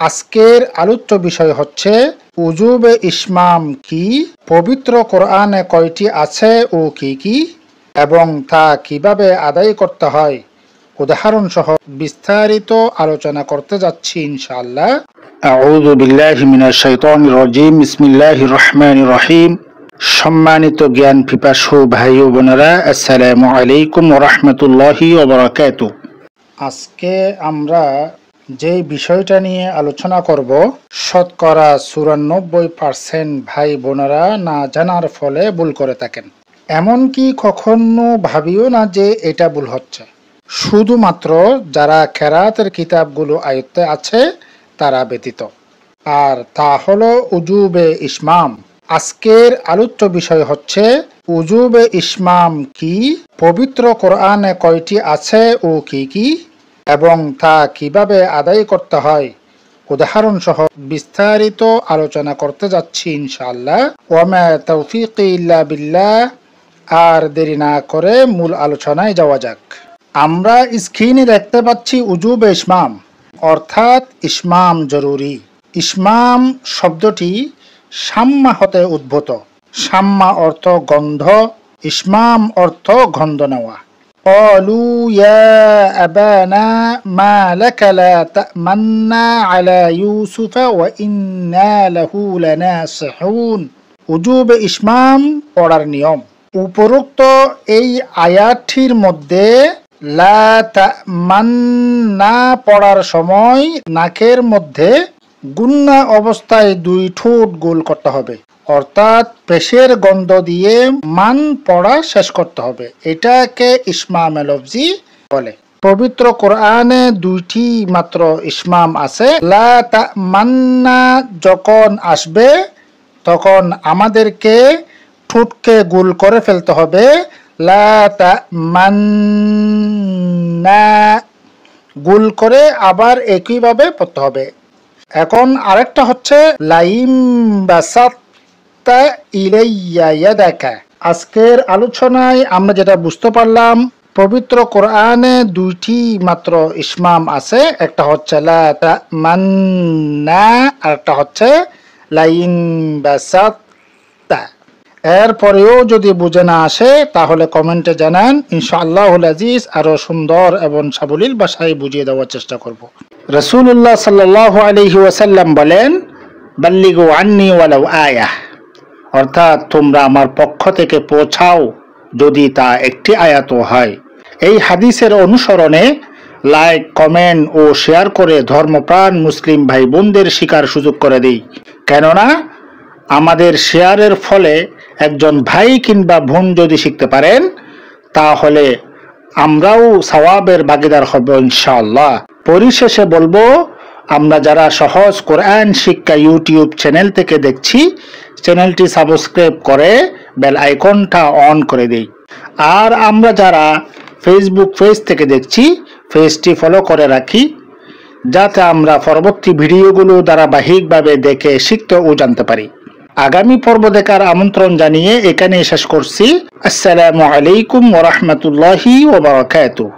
আজকের আলোচ্য বিষয় হচ্ছে উজুবে ইসমাম কি, পবিত্র কোরআনে কয়টি আছে ও কি কি, এবং তা কিভাবে আদায় করতে হয় উদাহরণ সহ বিস্তারিত আলোচনা করতে যাচ্ছি ইনশাআল্লাহ। আউযু বিল্লাহি মিনাশ শাইতানির রাজিম। বিসমিল্লাহির রহমানির রহিম। সম্মানিত জ্ঞান পিপাসু ভাই ও বোনেরা, আসসালামু আলাইকুম ওয়া রাহমাতুল্লাহি ওয়া বারাকাতুহু। আজকে আমরা যে বিষয়টা নিয়ে আলোচনা করব, শতকরা 94% ভাই বোনেরা না জানার ফলে ভুল করে থাকেন। এমনকি কখনো ভাবিও না যে এটা ভুল হচ্ছে। শুধুমাত্র যারা কেরাতের কিতাবগুলো আয়ত্তে আছে তারা ব্যতীত। আর তা হলো উজুবে ইসমাম। আজকের আলোচ্য বিষয় হচ্ছে উজুবে ইসমাম কি, পবিত্র কোরআনে কয়টি আছে ও কি কি, এবং তা কিভাবে আদায় করতে হয় উদাহরণ সহ বিস্তারিত আলোচনা করতে যাচ্ছি ইনশাআল্লাহ। ওয়ামা তাওফীকি ইল্লা বিল্লাহ। আর দেরি না করে মূল আলোচনায় যাওয়া যাক। আমরা স্ক্রিনে দেখতে পাচ্ছি উজুবে ইসমাম, অর্থাৎ ইসমাম জরুরি। ইসমাম শব্দটি শাম্মা হতে উদ্ভূত। শাম্মা অর্থ গন্ধ, ইসমাম অর্থ গন্ধ নেওয়া। قالوا يا أبانا ما لك لا تأمنا على يوسف وإنا له لناصحون। উজুবে ইসমাম পড়ার নিয়ম। উপরোক্ত এই আয়াতটির মধ্যে লা তা'মান্না পড়ার সময় নাকের মধ্যে গুন্না অবস্থায় 2 ঠোঁট গোল করতে হবে, অর্থাৎ পেশের গন্ধ দিয়ে মান পড়া শেষ করতে হবে। এটাকে ইসমামে লফজি বলে। পবিত্র কোরআনে 2টি মাত্র ইসমাম আছে। লা তা'মান্না যখন আসবে তখন আমাদেরকে ঠোঁটকে গোল করে ফেলতে হবে। লা তা'মান্না গোল করে আবার একইভাবে পড়তে হবে। এখন আরেকটা হচ্ছে লাইম বাসাত্তা ইলাইয়া ইয়াদাকা। আজকের আলোচনায় আমরা যেটা বুঝতে পারলাম, পবিত্র কোরআনে 2টি মাত্র ইসমাম আছে। একটা হচ্ছে লা তা'মান্না, আর একটা হচ্ছে লাইম বাসাত্তা। এরপরেও যদি বুঝে না আসে তাহলে কমেন্টে জানান, ইনশাআল্লাহুল আজিজ আরো সুন্দর এবং সাবলীল ভাষায় বুঝিয়ে দেওয়ার চেষ্টা করব। রাসূলুল্লাহ সাল্লাল্লাহু আলাইহি ওয়াসাল্লাম বলেন, বাল্লিগু আন্নি ওয়ালাউ আয়াহ, অর্থাৎ তোমরা আমার পক্ষ থেকে পৌঁছাও যদি তা একটি আয়াতও হয়। এই হাদিসের অনুসরণে লাইক, কমেন্ট ও শেয়ার করে ধর্মপ্রাণ মুসলিম ভাই বোনদের শিকার সুযোগ করে দেই। কেননা আমাদের শেয়ারের ফলে একজন ভাই কিংবা বোন যদি শিখতে পারেন তাহলে আমরাও সওয়াবের ভাগীদার হব ইনশাআল্লাহ। পরিশেষে বলবো, আমরা যারা সহজ কোরআন শিক্ষা ইউটিউব চ্যানেল থেকে দেখছি, চ্যানেলটি সাবস্ক্রাইব করে বেল আইকনটা অন করে দেই। আর আমরা যারা ফেসবুক পেজ থেকে দেখছি, পেজটি ফলো করে রাখি, যাতে আমরা পরবর্তী ভিডিওগুলো ধারাবাহিকভাবে দেখে শিখতে ও জানতে পারি। আগামী পর্ব দেখার আমন্ত্রণ জানিয়ে এখানেই শেষ করছি। আসসালামু আলাইকুম ওয়া রাহমাতুল্লাহি ওয়া বারাকাতুহু।